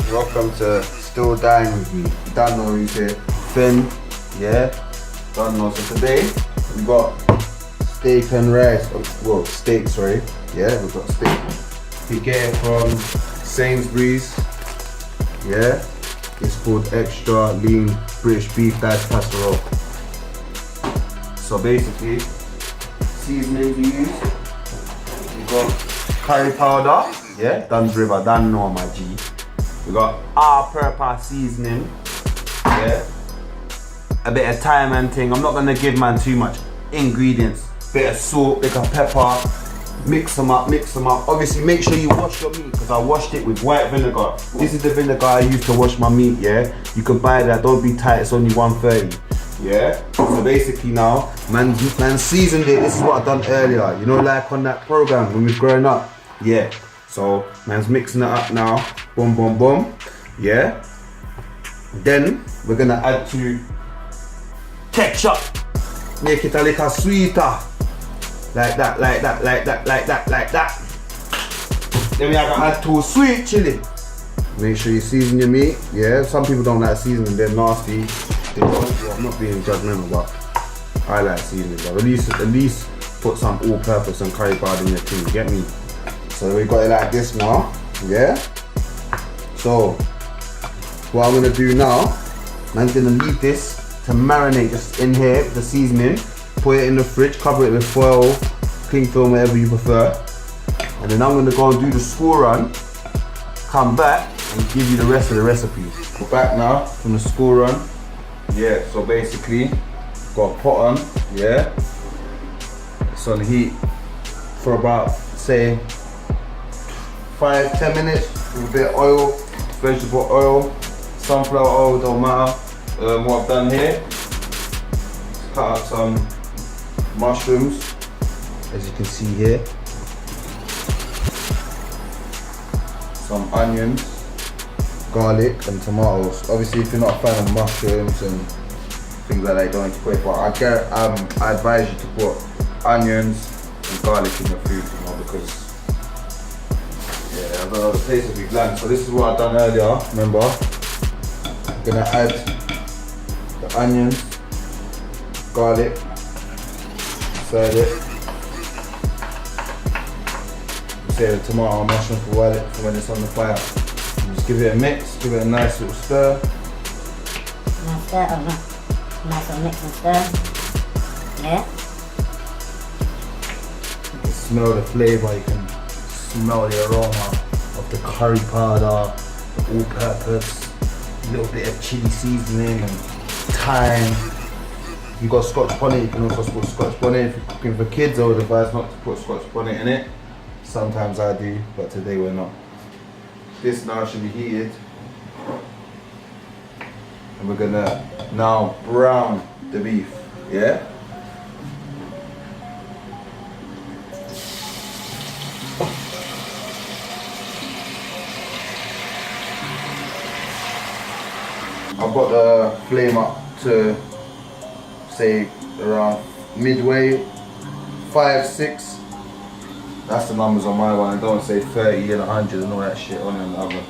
Welcome to Still Dine with me. You don't know who's here. Fend, yeah? Don't know. So today we got steak and rice. Well, steak, sorry. Yeah, we've got steak. We get it from Sainsbury's. Yeah? It's called extra lean British beef diced casserole. So basically, seasoning we use. We got curry powder. Yeah? Done river, done know my G. We got all-purpose seasoning, yeah. A bit of thyme and thing. I'm not gonna give man too much ingredients. Bit of salt, bit of pepper. Mix them up, mix them up. Obviously, make sure you wash your meat because I washed it with white vinegar. This is the vinegar I use to wash my meat, yeah. You can buy that. Don't be tight. It's only 130, yeah. So basically now, man seasoned it. This is what I done earlier. You know, like on that program when we was growing up, yeah. So man's mixing it up now. Boom, boom, boom. Yeah. Then we're gonna add to ketchup. Make it a little sweeter. Like that, like that, like that, like that, like that. Then we are gonna add to sweet chili. Make sure you season your meat. Yeah. Some people don't like seasoning. They're nasty. I'm not being judgmental, but I like seasoning. But at least put some all-purpose and curry powder in your thing. Get me? So we got it like this now, yeah? So, what I'm gonna do now, man's gonna leave this to marinate just in here with the seasoning, put it in the fridge, cover it with foil, cling film, whatever you prefer. And then I'm gonna go and do the school run, come back and give you the rest of the recipe. We're back now from the school run. Yeah, so basically, got a pot on, yeah? It's on heat for about, say, 5-10 minutes with a bit of oil, vegetable oil, sunflower oil, don't matter. What I've done here is cut out some mushrooms, as you can see here, some onions, garlic and tomatoes. Obviously if you're not a fan of mushrooms and things like that, you don't need to put it, but I advise you to put onions and garlic in your food, you know, because yeah, the place will be bland. So this is what I've done earlier, remember? I'm gonna add the onions, garlic, inside it. Say the tomato and mushroom for when it's on the fire. And just give it a mix, give it a nice little stir. Nice stir, oh no. Nice little mix and stir. Yeah. You can smell the flavour, you can smell the aroma of the curry powder, the all-purpose, a little bit of chili seasoning and thyme. If you've got Scotch bonnet, you can also put Scotch bonnet. If you're cooking for kids, I would advise not to put Scotch bonnet in it. Sometimes I do, but today we're not. This now should be heated. And we're gonna now brown the beef, yeah? I've got the flame up to say around midway, 5, 6. That's the numbers on my one. I don't say 30 and 100 and all that shit on the oven.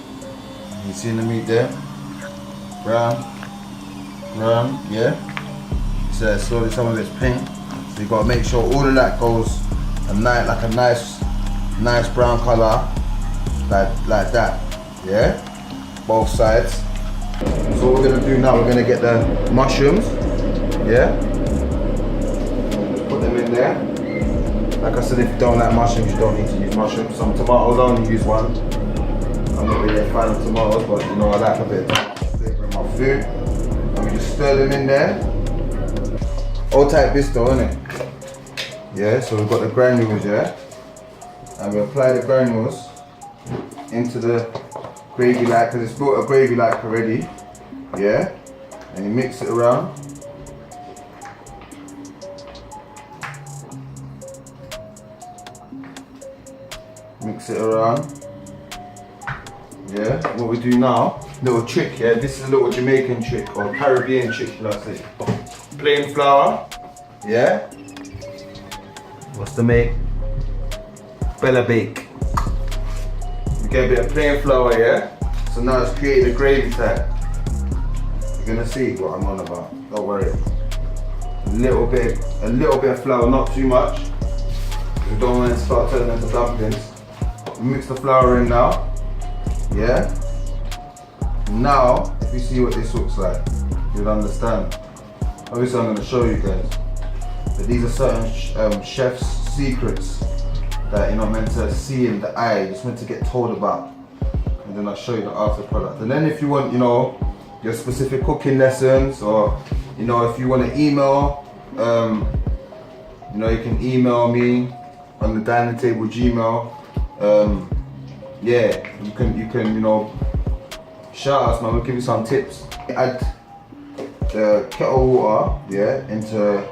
You see the meat there? Brown, yeah? So slowly some of it's pink. So you gotta make sure all of that goes like a nice brown color, like that, yeah? Both sides. So what we're gonna do now, we're gonna get the mushrooms, yeah? Put them in there. Like I said, if you don't like mushrooms, you don't need to use mushrooms. Some tomatoes, I only use one. I'm not really a fan of tomatoes, but you know I like a bit of flavour in my food. And we just stir them in there. Old type bisto, innit? Yeah, so we've got the granules, yeah? And we apply the granules into the gravy like, because it's built a gravy like already, yeah? And you mix it around. Mix it around. Yeah, what we do now little trick, yeah. This is a little Jamaican trick or Caribbean trick, should I say. Plain flour, yeah. What's the make? Bella bake. You get a bit of plain flour, yeah. So now it's creating a gravy type. You're gonna see what I'm on about. Don't worry. A little bit of flour, not too much. We don't want to start turning into dumplings. Mix the flour in now. Yeah. Now, if you see what this looks like, you'll understand. Obviously, I'm going to show you guys. But these are certain chef's secrets that you're not meant to see in the eye. You're just meant to get told about. And then I'll show you the after product. And then if you want, you know, your specific cooking lessons, or you know, if you want to email, you know, you can email me on the dining table Gmail. Yeah, you can, you know, shout us, man. We'll give you some tips. Add the kettle water, yeah, into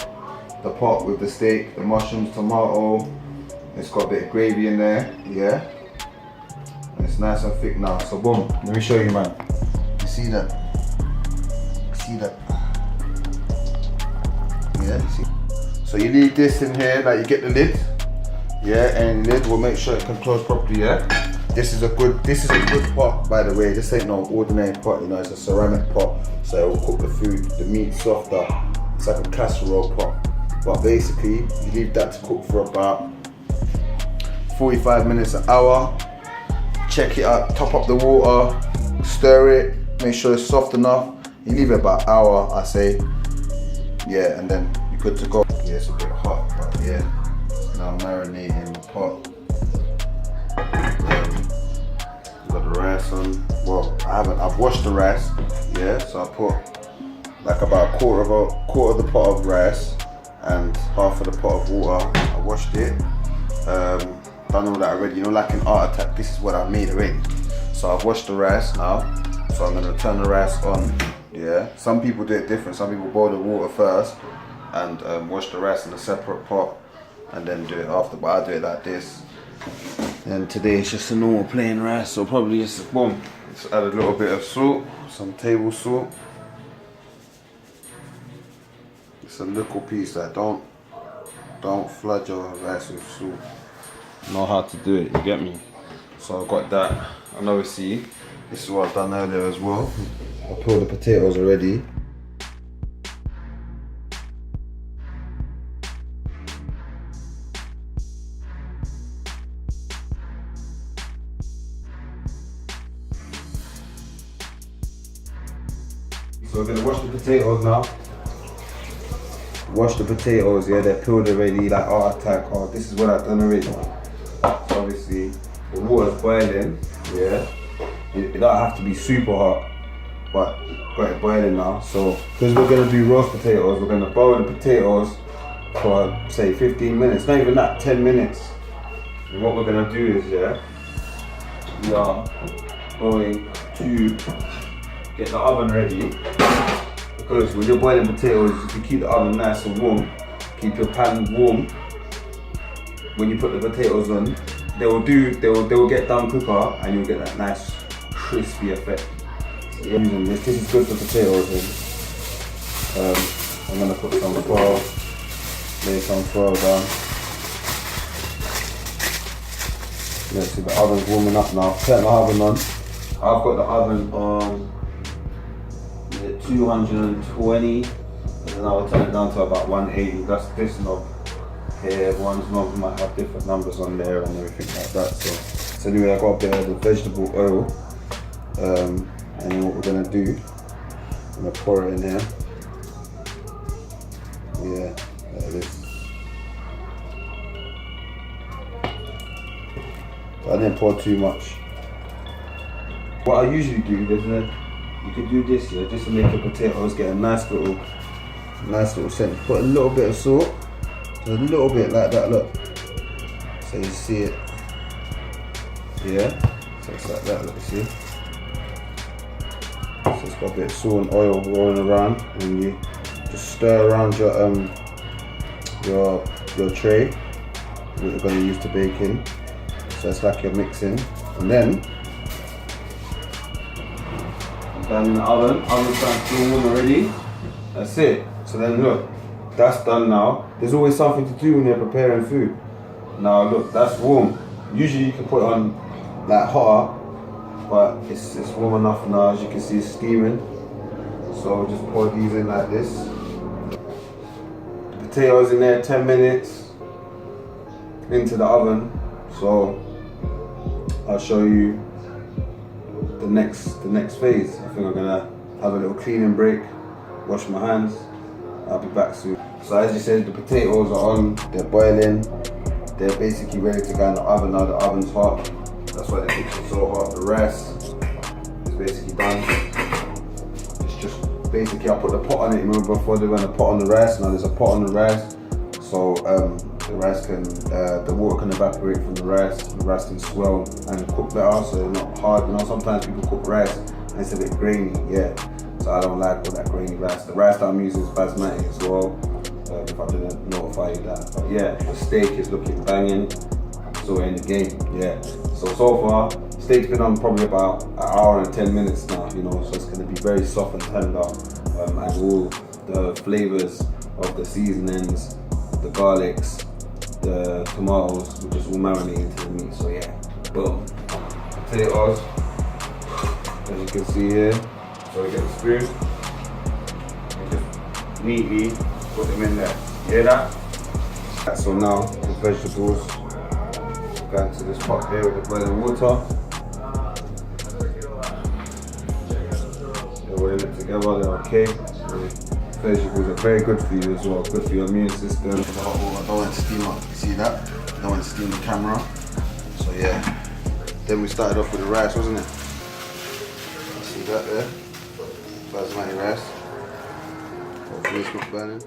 the pot with the steak, the mushrooms, tomato. It's got a bit of gravy in there, yeah. And it's nice and thick now. So boom, let me show you, man. You see that? See that? Yeah, you see. So you leave this in here, like you get the lid, yeah, and the lid will make sure it can close properly, yeah. This is a good pot, by the way. This ain't no ordinary pot, you know, it's a ceramic pot, so it will cook the food, the meat softer. It's like a casserole pot. But basically, you leave that to cook for about 45 minutes, an hour. Check it out, top up the water, stir it, make sure it's soft enough. You leave it about an hour, I say. Yeah, and then you're good to go. Yeah, it's a bit hot, but yeah. Now marinating the pot. Got the rice on. Well, I've washed the rice, yeah, so I put like about a quarter of the pot of rice and half of the pot of water. I washed it, done all that already, you know, like an art attack, this is what I made already. So I've washed the rice now, so I'm gonna turn the rice on, yeah. Some people do it different, some people boil the water first and wash the rice in a separate pot and then do it after, but I do it like this. And today it's just a normal plain rice, so probably just boom. Let's add a little bit of salt, some table salt. It's a little piece that don't flood your rice with salt. Know how to do it, you get me? So I've got that, and obviously this is what I've done earlier as well. I peeled the potatoes already. So we're gonna wash the potatoes now. Wash the potatoes, yeah, they're peeled already, like art attack. Oh, this is what I've done already. So obviously, the water's boiling, yeah. It don't have to be super hot, but got it boiling now. So, because we're gonna do roast potatoes, we're gonna boil the potatoes for, say, 15 minutes, not even that, 10 minutes. And what we're gonna do is, yeah, we are going to get the oven ready, because when you're boiling potatoes, if you keep the oven nice and warm, keep your pan warm. When you put the potatoes on, they will get done quicker, and you'll get that nice crispy effect. So yeah, using this is good for potatoes. And I'm gonna put some foil, lay some foil down. Yeah, see the oven's warming up now. Turn the oven on. I've got the oven on 220, and then I'll turn it down to about 180. That's this knob here. One's knob might have different numbers on there and everything like that. So anyway, I got a bit of the vegetable oil, and then what we're gonna do, I'm gonna pour it in here. Yeah, like this. So I didn't pour too much. What I usually do is you could do this, yeah, just to make your potatoes get a nice little scent. Put a little bit of salt, just a little bit like that, look. So you see it, yeah. So it's like that, look, you see. So it's got a bit of salt and oil rolling around, and you just stir around your tray that you're going to use to bake in. So it's like you're mixing, and then Done in the oven. Oven's starting to warm already. That's it. So then look, that's done now. There's always something to do when you're preparing food. Now look, that's warm. Usually you can put it on like hotter, but it's warm enough now. As you can see, it's steaming. So just pour these in like this. The potatoes in there, 10 minutes into the oven. So I'll show you the next phase. I think I'm gonna have a little cleaning break, wash my hands. I'll be back soon. So as you said, the potatoes are on, they're boiling. They're basically ready to go in the oven now. The oven's hot. That's why the kitchen's so hot. The rice is basically done. It's just basically I put the pot on it. Remember before they went a pot on the rice. Now there's a pot on the rice, so the rice can, the water can evaporate from the rice can swell and cook better, so it's not hard. You know, sometimes people cook rice and it's a bit grainy, yeah. So I don't like all that grainy rice. The rice that I'm using is basmati as well, if I didn't notify you that. But yeah, the steak is looking banging, so we're in the game, yeah. So far, steak's been on probably about an hour and 10 minutes now, you know, so it's gonna be very soft and tender, and all the flavors of the seasonings, the garlics, the tomatoes will just all marinate into the meat. So yeah, boom. Potatoes, as you can see here. So we get the spoon and just neatly put them in there. You hear that? So now the vegetables go into this pot here with the boiling water. They're all in it together, they're okay. Vegetables are very good for you as well, good for your immune system. I don't want to steam up, you see that? I don't want to steam the camera. So yeah, then we started off with the rice, wasn't it? See that there? Basmati rice. Hopefully it's not burning.